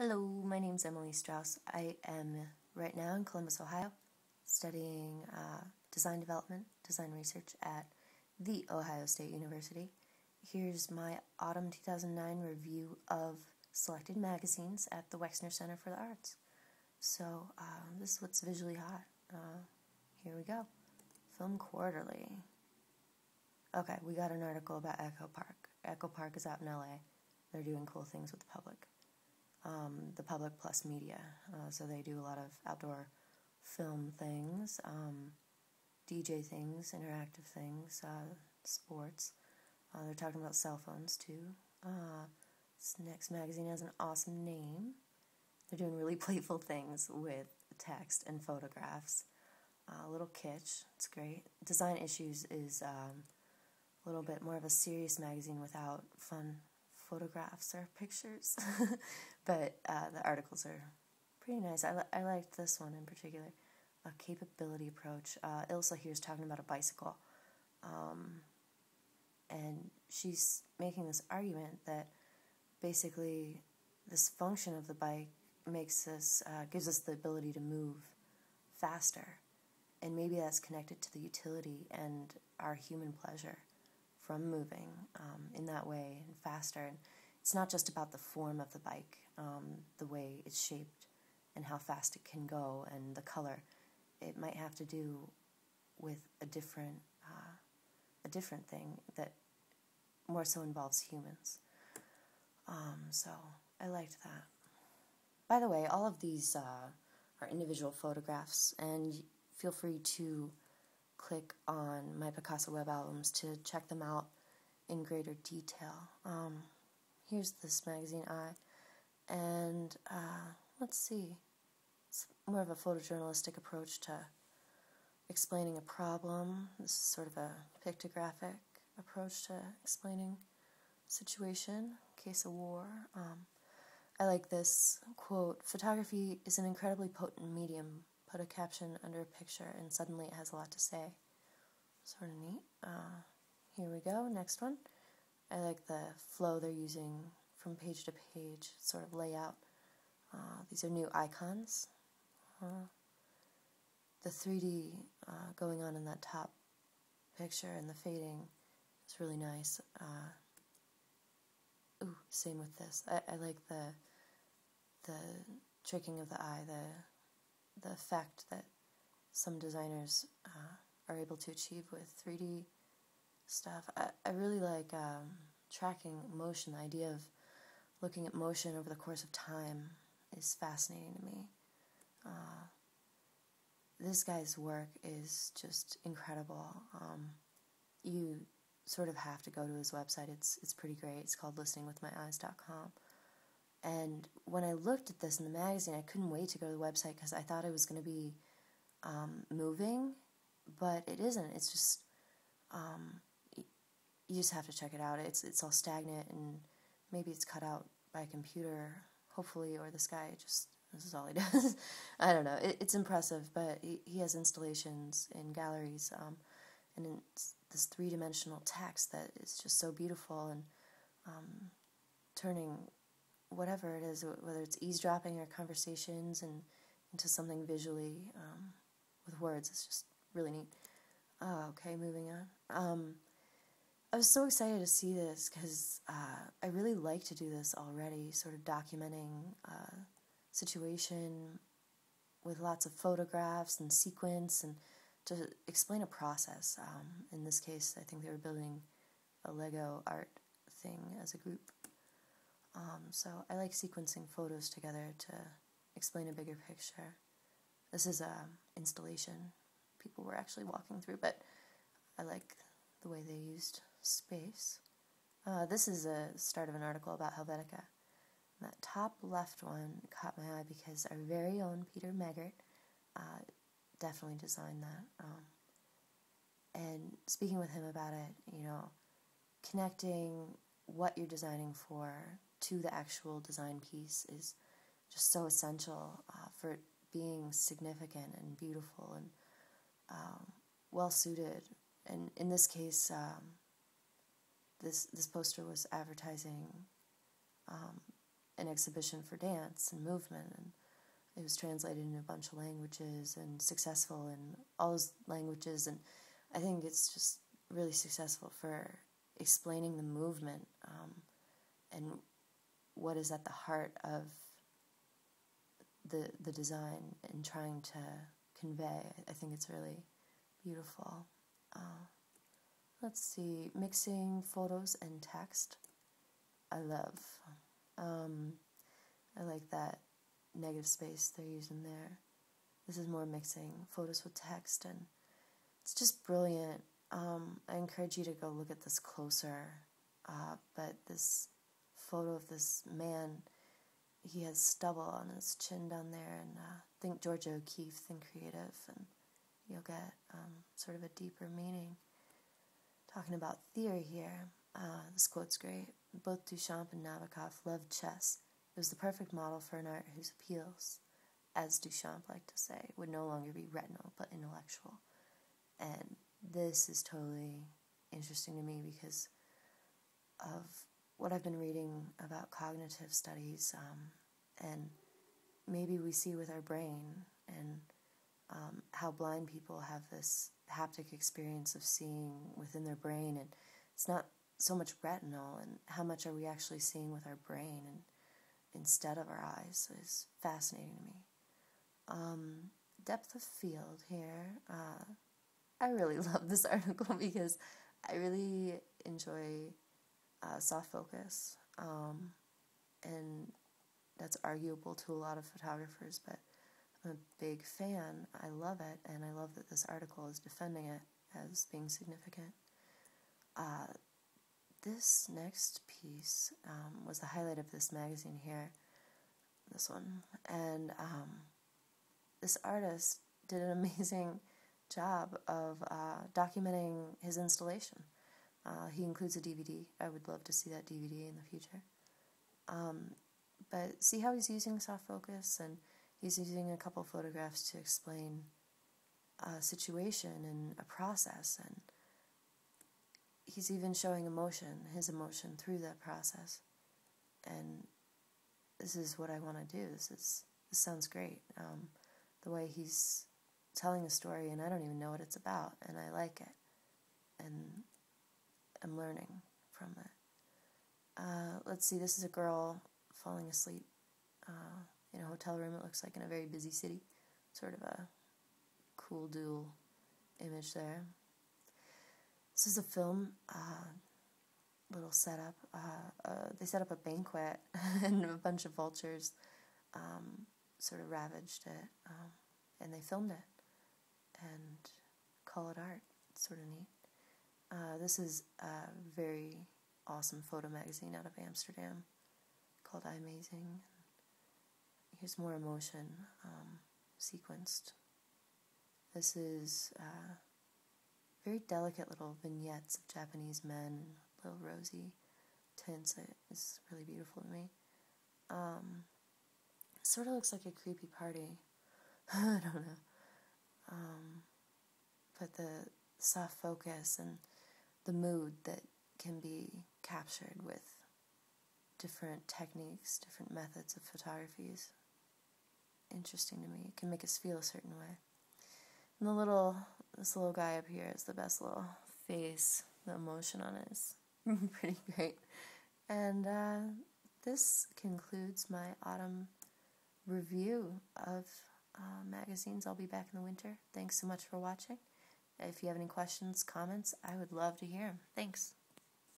Hello, my name's Emily Strauss. I am right now in Columbus, Ohio, studying design development, design research at The Ohio State University. Here's my autumn 2009 review of selected magazines at the Wexner Center for the Arts. So this is what's visually hot. Here we go. Film Quarterly. Okay, we got an article about Echo Park. Echo Park is out in LA. They're doing cool things with the public. The public plus media. So they do a lot of outdoor film things, DJ things, interactive things, sports. They're talking about cell phones too. This next magazine has an awesome name. They're doing really playful things with text and photographs. A little kitsch. It's great. Design Issues is a little bit more of a serious magazine without fun photographs or pictures. But the articles are pretty nice. I liked this one in particular. A capability approach. Ilsa here is talking about a bicycle. And she's making this argument that basically this function of the bike makes us, gives us the ability to move faster. And maybe that's connected to the utility and our human pleasure from moving in that way and faster. And it's not just about the form of the bike, the way it's shaped and how fast it can go and the color. It might have to do with a different thing that more so involves humans. So I liked that. By the way, all of these are individual photographs, and feel free to click on my Picasso web albums to check them out in greater detail. Here's this magazine, and let's see. It's more of a photojournalistic approach to explaining a problem. This is sort of a pictographic approach to explaining a situation, case of war. I like this quote: "Photography is an incredibly potent medium. Put a caption under a picture and suddenly it has a lot to say." Sort of neat. Here we go, next one. I like the flow they're using from page to page, sort of layout. These are new icons. The 3D going on in that top picture and the fading is really nice. Same with this. I like the tricking of the eye, the effect that some designers are able to achieve with 3D stuff. I really like tracking motion. The idea of looking at motion over the course of time is fascinating to me. This guy's work is just incredible. You sort of have to go to his website. It's pretty great. It's called listeningwithmyeyes.com. And when I looked at this in the magazine, I couldn't wait to go to the website because I thought it was going to be moving, but it isn't. It's just you just have to check it out. It's all stagnant, and maybe it's cut out by a computer, hopefully, or this guy just, this is all he does. I don't know. It's impressive, but he has installations in galleries, and it's this three-dimensional text that is just so beautiful, and turning whatever it is, whether it's eavesdropping or conversations, and into something visually with words. It's just really neat. Okay, moving on. I was so excited to see this because I really like to do this already, sort of documenting a situation with lots of photographs and sequence, and to explain a process. In this case, I think they were building a Lego art thing as a group. So I like sequencing photos together to explain a bigger picture. This is a installation people were actually walking through, but I like the way they used space. This is a start of an article about Helvetica. And that top left one caught my eye because our very own Peter Megert definitely designed that. And speaking with him about it, connecting what you're designing for to the actual design piece is just so essential for it being significant and beautiful and well-suited. And in this case, this poster was advertising an exhibition for dance and movement, and it was translated in a bunch of languages and successful in all those languages, and I think it's just really successful for explaining the movement and what is at the heart of the design and trying to convey. I think it's really beautiful. Let's see, mixing photos and text. I love. I like that negative space they're using there. This is more mixing photos with text, and it's just brilliant. I encourage you to go look at this closer. But this photo of this man, he has stubble on his chin down there, and think Georgia O'Keeffe, think creative, and you'll get sort of a deeper meaning. Talking about theory here, this quote's great. Both Duchamp and Nabokov loved chess. It was the perfect model for an art whose appeals, as Duchamp liked to say, would no longer be retinal but intellectual. And this is totally interesting to me because of what I've been reading about cognitive studies, and maybe we see with our brain, and how blind people have this haptic experience of seeing within their brain, and it's not so much retinal, and how much are we actually seeing with our brain and instead of our eyes is fascinating to me. Depth of field here. I really love this article because I really enjoy soft focus, and that's arguable to a lot of photographers, but I'm a big fan. I love it, and I love that this article is defending it as being significant. This next piece was the highlight of this magazine here, this one, and this artist did an amazing job of documenting his installation. He includes a DVD. I would love to see that DVD in the future. But see how he's using soft focus, and he's using a couple photographs to explain a situation and a process, and he's even showing his emotion through that process. And this is what I want to do. This sounds great. The way he's telling a story, and I don't even know what it's about, and I like it, and I'm learning from it. Let's see, this is a girl falling asleep in a hotel room, it looks like, in a very busy city. Sort of a cool dual image there. This is a film, little setup. They set up a banquet, and a bunch of vultures sort of ravaged it, and they filmed it and call it art. It's sort of neat. This is a very awesome photo magazine out of Amsterdam called iMazing. Here's more emotion sequenced. This is very delicate little vignettes of Japanese men, little rosy tints. It's really beautiful to me. Sort of looks like a creepy party. I don't know. But the soft focus and the mood that can be captured with different techniques, different methods of photography is interesting to me. It can make us feel a certain way. And this little guy up here is the best little face. The emotion on it is pretty great. And this concludes my autumn review of magazines. I'll be back in the winter. Thanks so much for watching. If you have any questions, comments, I would love to hear them. Thanks.